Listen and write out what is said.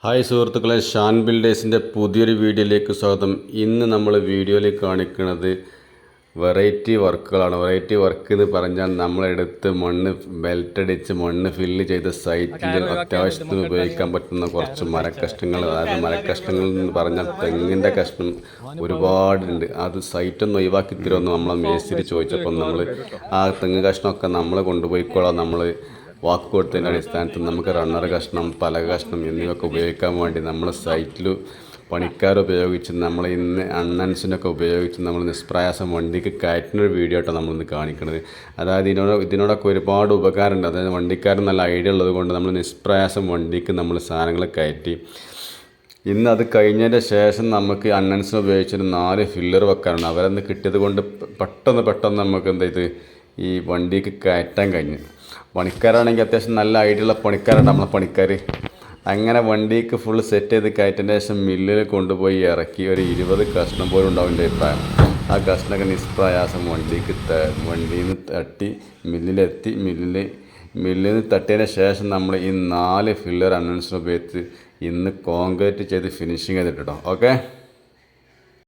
Hi സുഹൃത്തുക്കളെ, ഷാൻ ബിൽഡേഴ്സിൻ്റെ പുതിയൊരു വീഡിയോയിലേക്ക് സ്വാഗതം. ഇന്ന് നമ്മൾ വീഡിയോയിൽ കാണിക്കുന്നത് വെറൈറ്റി വർക്കുകളാണ്. വെറൈറ്റി വർക്ക് എന്ന് പറഞ്ഞാൽ നമ്മളെടുത്ത് മണ്ണ് ബെൽറ്റടിച്ച് മണ്ണ് ഫില്ല് ചെയ്ത സൈറ്റിൽ അത്യാവശ്യത്തിന് ഉപയോഗിക്കാൻ പറ്റുന്ന കുറച്ച് മരക്കഷ്ണങ്ങൾ. അതായത് മരക്കഷ്ണങ്ങൾ എന്ന് പറഞ്ഞാൽ തെങ്ങിൻ്റെ കഷ്ണം ഒരുപാടുണ്ട്. അത് സൈറ്റൊന്ന് ഒഴിവാക്കി തരുമെന്ന് നമ്മളെ മേസ്തിരി ചോദിച്ചപ്പം നമ്മൾ ആ തെങ്ങ് കഷ്ണമൊക്കെ നമ്മൾ കൊണ്ടുപോയിക്കോളാം. നമ്മൾ വാക്ക് കൊടുത്തതിൻ്റെ അടിസ്ഥാനത്തിൽ നമുക്ക് റണ്ണർ കഷ്ണം, പലക കഷ്ണം എന്നിവയൊക്കെ ഉപയോഗിക്കാൻ വേണ്ടി നമ്മൾ സൈറ്റിൽ പണിക്കാരുപയോഗിച്ച് നമ്മൾ ഇന്ന് അണ്ണൻസിനൊക്കെ ഉപയോഗിച്ച് നമ്മൾ നിഷ്പ്രയാസം വണ്ടിക്ക് കയറ്റുന്നൊരു വീഡിയോ ആയിട്ടാണ് നമ്മളിന്ന് കാണിക്കുന്നത്. അതായത് ഇതിനോടൊക്കെ ഒരുപാട് ഉപകാരമുണ്ട്. അതായത് വണ്ടിക്കാരൻ നല്ല ഐഡിയ ഉള്ളത് കൊണ്ട് നമ്മൾ നിഷ്പ്രയാസം വണ്ടിക്ക് നമ്മൾ സാധനങ്ങൾ കയറ്റി. ഇന്ന് അത് കഴിഞ്ഞതിൻ്റെ ശേഷം നമുക്ക് അണ്ണൻസിന് ഉപയോഗിച്ചൊരു 4 ഫില്ലർ വെക്കാറുണ്ട്. അവരന്ന് കിട്ടിയത് കൊണ്ട് പെട്ടെന്ന് നമുക്ക് ഈ വണ്ടിക്ക് കയറ്റാൻ കഴിഞ്ഞു. പണിക്കാരാണെങ്കിൽ അത്യാവശ്യം നല്ല ഐഡിയ ഉള്ള പണിക്കാരുണ്ട് നമ്മളെ പണിക്കാർ. അങ്ങനെ വണ്ടിക്ക് ഫുൾ സെറ്റ് ചെയ്ത് കയറ്റതിൻ്റെ ശേഷം മില്ലിൽ കൊണ്ടുപോയി ഇറക്കി ഒരു 20 കഷ്ണം പോലും ഉണ്ടാവും എൻ്റെ അഭിപ്രായം. ആ കഷ്ണമൊക്കെ നിഷ്പ്രയാസം വണ്ടിയിൽ നിന്ന് തട്ടി മില്ലിലെത്തി. മില്ലിൽ നിന്ന് തട്ടിയതിന് ശേഷം നമ്മൾ ഈ 4 ഫില്ലർ അണ്ണൻസിന് ഉപയോഗിച്ച് ഇന്ന് കോൺക്രീറ്റ് ചെയ്ത് ഫിനിഷിങ് ചെയ്തിട്ടോ. ഓക്കെ.